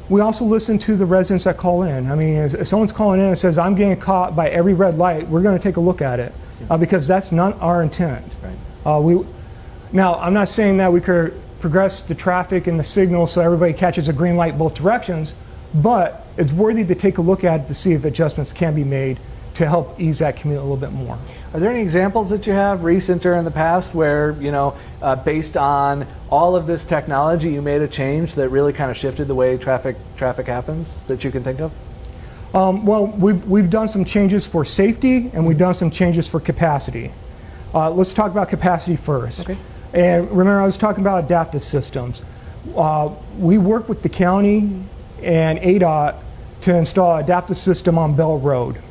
B: We also listen to the residents that call in. I mean, if someone's calling in and says, I'm getting caught by every red light, we're going to take a look at it because that's not our intent. Right. Now, I'm not saying that we could progress the traffic and the signal so everybody catches a green light both directions, but it's worthy to take a look at it to see if adjustments can be made to help ease that commute a little bit more.
A: Are there any examples that you have, recent or in the past, where, based on all of this technology, you made a change that really kind of shifted the way traffic happens that you can think of?
B: Well, we've done some changes for safety, and we've done some changes for capacity. Let's talk about capacity first.
A: Okay.
B: And remember, I was talking about adaptive systems. We work with the county and ADOT to install an adaptive system on Bell Road.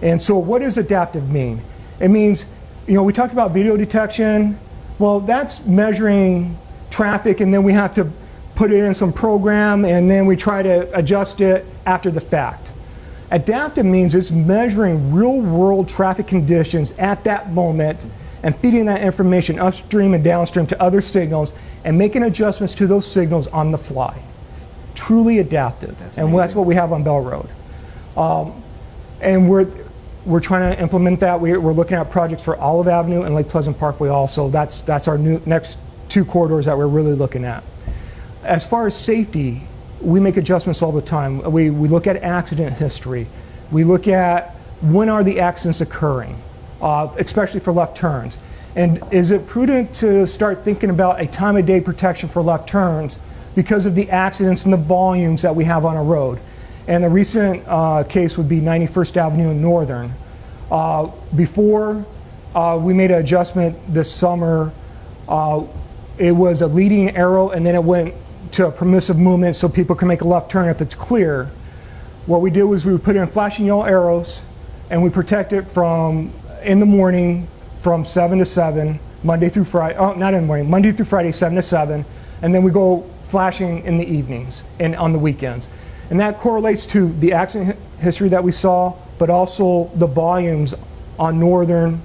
B: And so what does adaptive mean? It means, we talked about video detection. Well, that's measuring traffic, and then we have to put it in some program, and then we try to adjust it after the fact. Adaptive means it's measuring real-world traffic conditions at that moment and feeding that information upstream and downstream to other signals and making adjustments to those signals on the fly. Truly adaptive. And that's what we have on Bell Road. And we're trying to implement that. We're looking at projects for Olive Avenue and Lake Pleasant Parkway also. That's our next two corridors that we're really looking at. As far as safety, we make adjustments all the time. We look at accident history. We look at when are the accidents occurring, especially for left turns. And is it prudent to start thinking about a time of day protection for left turns because of the accidents and the volumes that we have on a road? And the recent case would be 91st Avenue and Northern. Before we made an adjustment this summer, it was a leading arrow, and then it went to a permissive movement so people can make a left turn if it's clear. What we did was we would put in flashing yellow arrows, and we protect it from in the morning from 7 to 7, Monday through Friday. Oh, not in the morning, Monday through Friday, 7 to 7, and then we go flashing in the evenings and on the weekends. And that correlates to the accident history that we saw, but also the volumes on Northern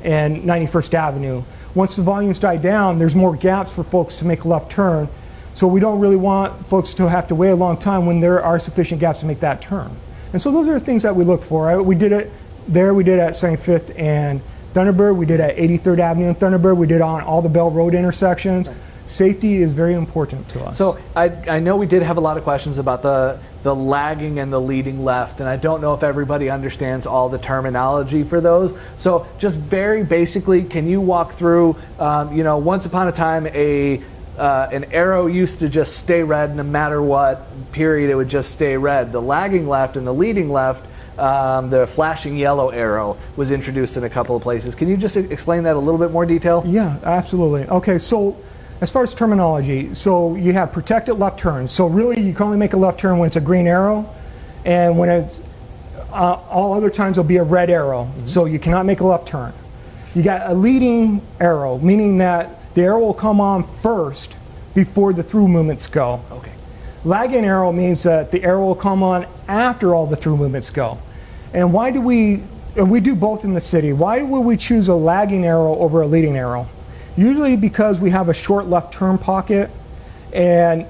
B: and 91st Avenue. Once the volumes die down, there's more gaps for folks to make a left turn. So we don't really want folks to have to wait a long time when there are sufficient gaps to make that turn. And so those are the things that we look for. We did it there, we did it at 75th and Thunderbird, we did it at 83rd Avenue and Thunderbird, we did it on all the Bell Road intersections. Right. Safety is very important to us.
A: So I know we did have a lot of questions about the lagging and the leading left, and I don't know if everybody understands all the terminology for those. So just very basically, can you walk through, once upon a time an arrow used to just stay red no matter what, period, it would just stay red. The lagging left and the leading left, the flashing yellow arrow was introduced in a couple of places. Can you just explain that a little bit more detail?
B: Yeah, absolutely. Okay, so as far as terminology, so you have protected left turns. So really you can only make a left turn when it's a green arrow, and when it's all other times it'll be a red arrow. Mm-hmm. So you cannot make a left turn. You got a leading arrow, meaning that the arrow will come on first before the through movements go.
A: Okay.
B: Lagging arrow means that the arrow will come on after all the through movements go. And why do we do both in the city, why would we choose a lagging arrow over a leading arrow? Usually because we have a short left turn pocket, and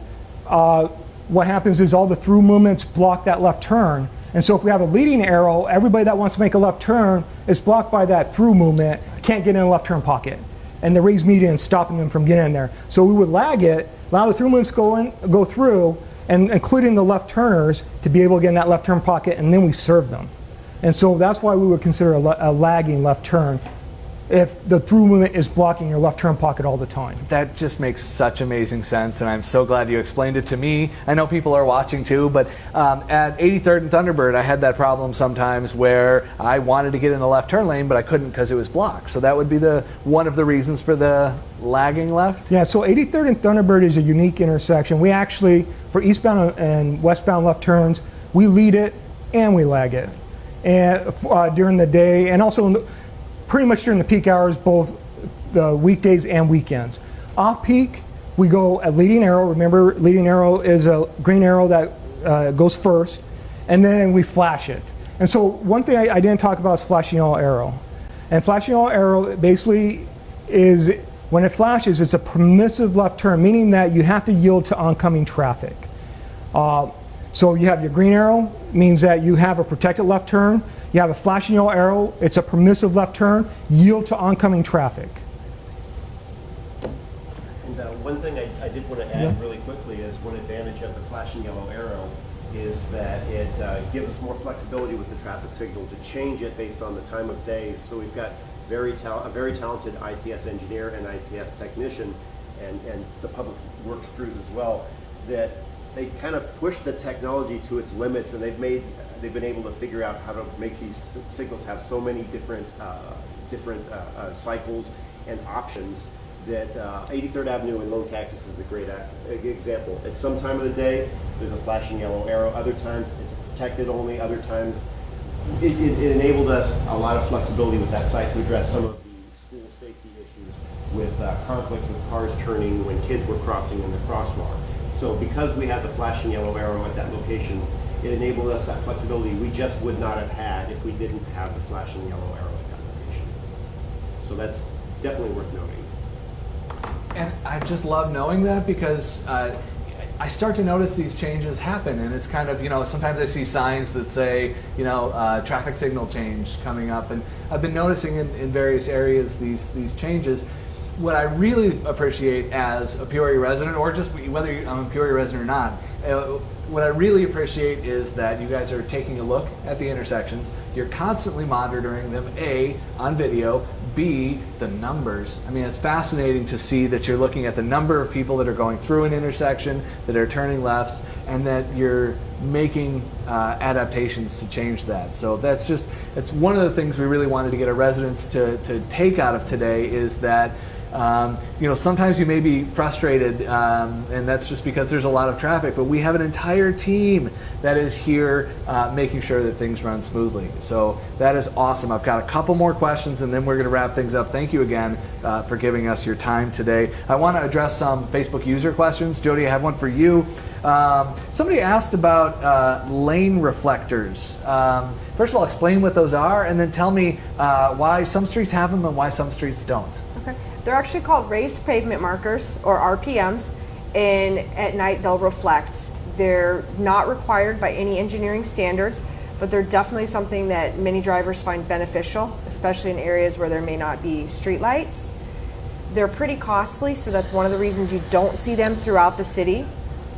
B: what happens is all the through movements block that left turn. And so if we have a leading arrow, everybody that wants to make a left turn is blocked by that through movement, can't get in a left turn pocket. And the raised median is stopping them from getting in there. So we would lag it, allow the through movements go through, and including the left turners to be able to get in that left turn pocket, and then we serve them. And so that's why we would consider a lagging left turn if the through movement is blocking your left turn pocket all the time.
A: That just makes such amazing sense, and I'm so glad you explained it to me. I know people are watching too, but at 83rd and Thunderbird, I had that problem sometimes where I wanted to get in the left turn lane, but I couldn't because it was blocked. So that would be one of the reasons for the lagging left?
B: Yeah, so 83rd and Thunderbird is a unique intersection. We actually, for eastbound and westbound left turns, we lead it and we lag it. And during the day, and also pretty much during the peak hours, both the weekdays and weekends. Off peak, we go at leading arrow. Remember, leading arrow is a green arrow that goes first, and then we flash it. And so one thing I didn't talk about is flashing yellow arrow. And flashing yellow arrow basically is, when it flashes, it's a permissive left turn, meaning that you have to yield to oncoming traffic. So you have your green arrow, means that you have a protected left turn. You have a flashing yellow arrow, it's a permissive left turn, yield to oncoming traffic.
D: One thing I did want to add really quickly is one advantage of the flashing yellow arrow is that it gives us more flexibility with the traffic signal to change it based on the time of day. So we've got a very talented ITS engineer and ITS technician and the public works crews as well, that they kind of push the technology to its limits, and they've been able to figure out how to make these signals have so many different cycles and options that 83rd Avenue in Lone Cactus is a great example. At some time of the day, there's a flashing yellow arrow. Other times, it's protected only. Other times, it enabled us a lot of flexibility with that site to address some of the school safety issues with conflicts with cars turning when kids were crossing in the crosswalk. So because we had the flashing yellow arrow at that location, it enabled us that flexibility we just would not have had if we didn't have the flashing yellow arrow at that location. So that's definitely worth noting.
A: And I just love knowing that because I start to notice these changes happen, and it's kind of, sometimes I see signs that say, traffic signal change coming up, and I've been noticing in various areas these changes. What I really appreciate as a Peoria resident, or just whether I'm a Peoria resident or not, what I really appreciate is that you guys are taking a look at the intersections. You're constantly monitoring them, A, on video, B, the numbers. I mean, it's fascinating to see that you're looking at the number of people that are going through an intersection, that are turning lefts, and that you're making adaptations to change that. So it's one of the things we really wanted to get our residents to take out of today is that sometimes you may be frustrated, and that's just because there's a lot of traffic, but we have an entire team that is here making sure that things run smoothly. So that is awesome. I've got a couple more questions, and then we're going to wrap things up. Thank you again for giving us your time today. I want to address some Facebook user questions. Jody, I have one for you. Somebody asked about lane reflectors. First of all, explain what those are, and then tell me why some streets have them and why some streets don't.
C: Okay. They're actually called raised pavement markers, or RPMs, and at night they'll reflect. They're not required by any engineering standards, but they're definitely something that many drivers find beneficial, especially in areas where there may not be street lights. They're pretty costly, so that's one of the reasons you don't see them throughout the city.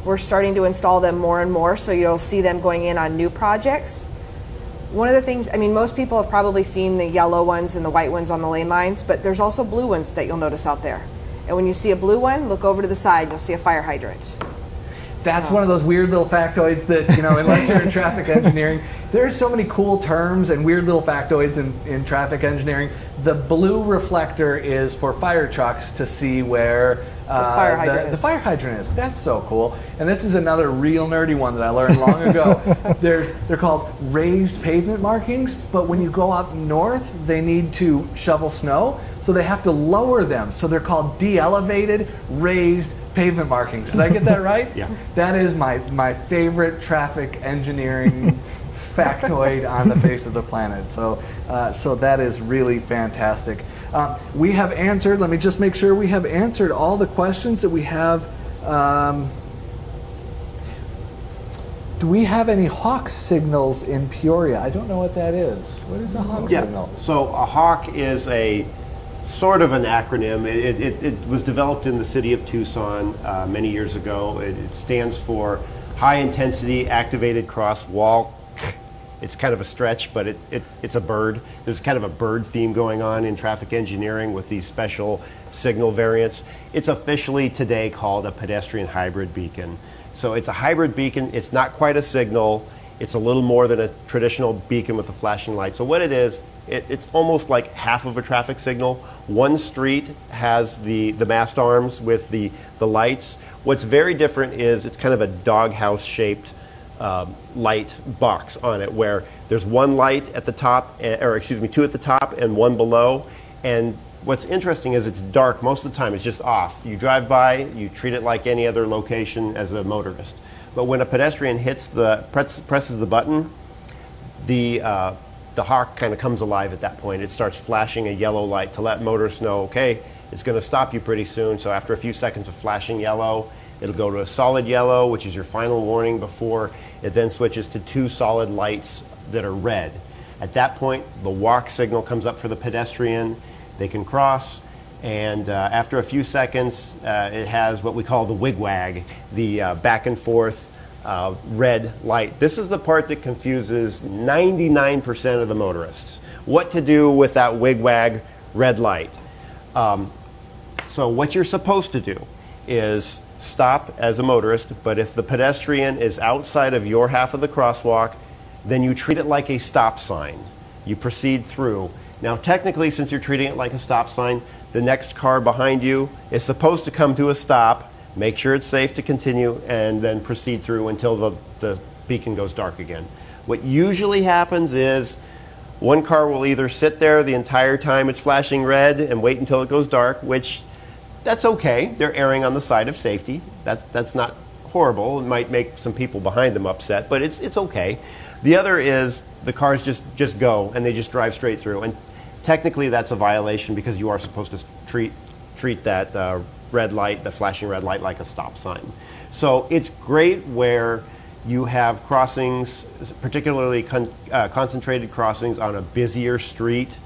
C: We're starting to install them more and more, so you'll see them going in on new projects. One of the things, most people have probably seen the yellow ones and the white ones on the lane lines, but there's also blue ones that you'll notice out there. And when you see a blue one, look over to the side, you'll see a fire hydrant.
A: That's one of those weird little factoids that, unless you're in traffic engineering, there's so many cool terms and weird little factoids in traffic engineering. The blue reflector is for fire trucks to see where the fire hydrant is. That's so cool. And this is another real nerdy one that I learned long ago. They're called raised pavement markings, but when you go up north, they need to shovel snow, so they have to lower them. So they're called de-elevated raised pavement markings. Did I get that right?
D: Yeah.
A: That is my favorite traffic engineering factoid on the face of the planet. So that is really fantastic. We have answered, let me just make sure we have answered all the questions that we have. Do we have any hawk signals in Peoria? I don't know what that is. What is a hawk signal?
D: So a hawk is a sort of an acronym. It was developed in the city of Tucson many years ago. It stands for High Intensity Activated Cross Walk. It's kind of a stretch, but it's a bird. There's kind of a bird theme going on in traffic engineering with these special signal variants. It's officially today called a pedestrian hybrid beacon. So it's a hybrid beacon. It's not quite a signal. It's a little more than a traditional beacon with a flashing light. So what it is, it's almost like half of a traffic signal. One street has the mast arms with the lights. What's very different is it's kind of a doghouse shaped light box on it, where there's one light at the top, two at the top and one below. And what's interesting is it's dark most of the time. It's just off. You drive by, you treat it like any other location as a motorist. But when a pedestrian presses the button, the hawk kind of comes alive at that point. It starts flashing a yellow light to let motorists know, okay, it's going to stop you pretty soon. So after a few seconds of flashing yellow, it'll go to a solid yellow, which is your final warning before it then switches to two solid lights that are red. At that point, the walk signal comes up for the pedestrian. They can cross, And after a few seconds, it has what we call the wigwag, the back and forth red light. This is the part that confuses 99% of the motorists. What to do with that wigwag red light. So what you're supposed to do is stop as a motorist, but if the pedestrian is outside of your half of the crosswalk, then you treat it like a stop sign. You proceed through. Now technically, since you're treating it like a stop sign, the next car behind you is supposed to come to a stop, make sure it's safe to continue, and then proceed through until the beacon goes dark again. What usually happens is one car will either sit there the entire time it's flashing red and wait until it goes dark, which that's okay. They're erring on the side of safety. That's not horrible. It might make some people behind them upset, but it's okay. The other is the cars just go and they just drive straight through. And technically that's a violation because you are supposed to treat that red light, the flashing red light, like a stop sign. So it's great where you have crossings, particularly concentrated crossings on a busier street,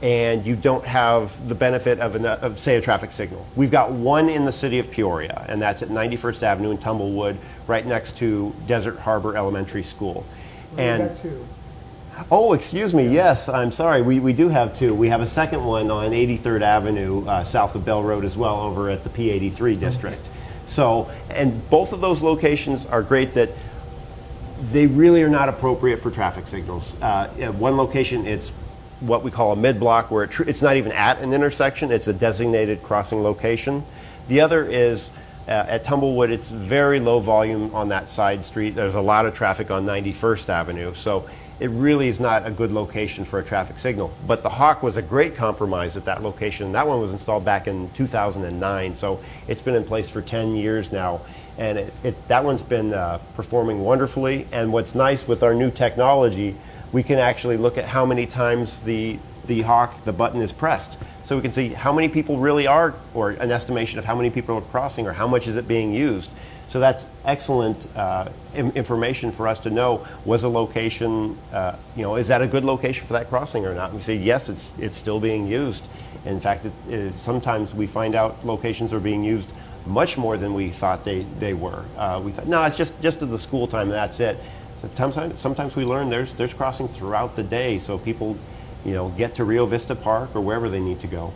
D: and you don't have the benefit of, say, a traffic signal. We've got one in the city of Peoria, and that's at 91st Avenue in Tumblewood, right next to Desert Harbor Elementary School. And
B: two.
D: oh, excuse me, yes, I'm sorry, we do have two. We have a second one on 83rd Avenue, south of Bell Road as well, over at the P83 district. So, and both of those locations are great that they really are not appropriate for traffic signals. At one location, it's what we call a mid-block, where it's not even at an intersection, it's a designated crossing location. The other is at Tumblewood, it's very low volume on that side street. There's a lot of traffic on 91st Avenue, so it really is not a good location for a traffic signal. But the Hawk was a great compromise at that location. That one was installed back in 2009, so it's been in place for 10 years now. And that one's been performing wonderfully. And what's nice with our new technology, we can actually look at how many times the Hawk, the button is pressed. So we can see how many people really are, or an estimation of how many people are crossing, or how much is it being used. So that's excellent information for us to know, was a location, is that a good location for that crossing or not? And we say, yes, it's still being used. In fact, sometimes we find out locations are being used much more than we thought they were. We thought, no, it's just at the school time and that's it. Sometimes we learn there's crossing throughout the day, so people get to Rio Vista Park or wherever they need to go.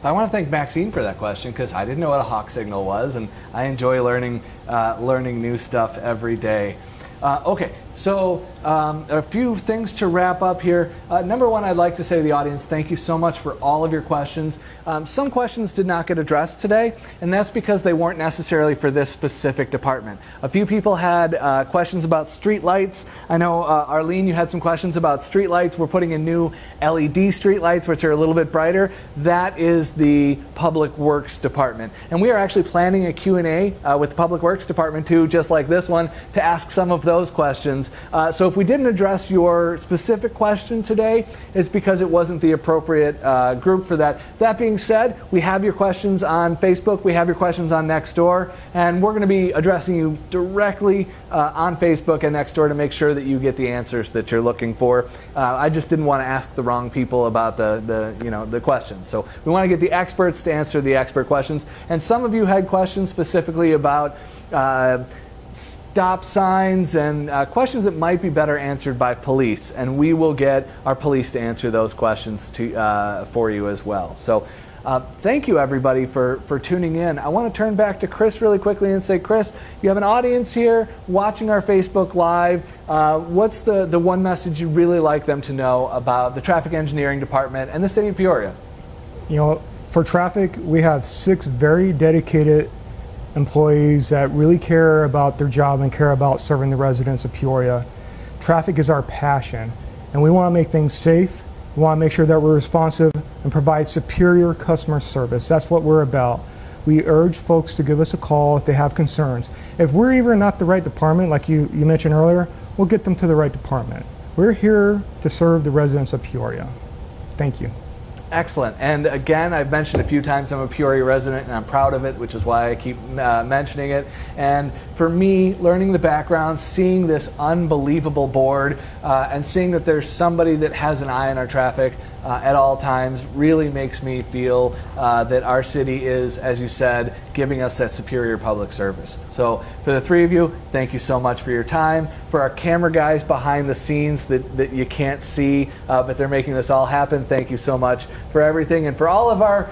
A: I want to thank Maxine for that question, because I didn't know what a Hawk signal was, and I enjoy learning new stuff every day. Okay, so a few things to wrap up here. Number one, I'd like to say to the audience, thank you so much for all of your questions. Some questions did not get addressed today, and that's because they weren't necessarily for this specific department. A few people had questions about street lights. I know, Arlene, you had some questions about street lights. We're putting in new LED street lights, which are a little bit brighter. That is the Public Works Department. And we are actually planning a Q&A with the Public Works Department too, just like this one, to ask some of those questions. So if we didn't address your specific question today, it's because it wasn't the appropriate group for that. That being said, we have your questions on Facebook, we have your questions on Nextdoor, and we're going to be addressing you directly on Facebook and Nextdoor to make sure that you get the answers that you're looking for. I just didn't want to ask the wrong people about the questions. So we want to get the experts to answer the expert questions. And some of you had questions specifically about stop signs and questions that might be better answered by police, and we will get our police to answer those questions for you as well. So thank you everybody for tuning in. I want to turn back to Chris really quickly and say, Chris, you have an audience here watching our Facebook Live. What's the one message you really like them to know about the Traffic Engineering Department and the City of Peoria?
B: For traffic, we have 6 very dedicated employees that really care about their job and care about serving the residents of Peoria. Traffic is our passion, and we want to make things safe. We want to make sure that we're responsive and provide superior customer service. That's what we're about. We urge folks to give us a call if they have concerns. If we're even not the right department, like you mentioned earlier, we'll get them to the right department. We're here to serve the residents of Peoria. Thank you.
A: Excellent. And again, I've mentioned a few times I'm a Peoria resident, and I'm proud of it, which is why I keep mentioning it. And for me, learning the background, seeing this unbelievable board, and seeing that there's somebody that has an eye on our traffic, at all times really makes me feel that our city is, as you said, giving us that superior public service. So for the three of you, thank you so much for your time. For our camera guys behind the scenes that you can't see, but they're making this all happen, thank you so much for everything. And for all of our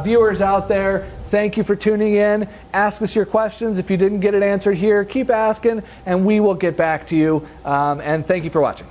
A: viewers out there, thank you for tuning in. Ask us your questions. If you didn't get it answered here, keep asking, and we will get back to you. And thank you for watching.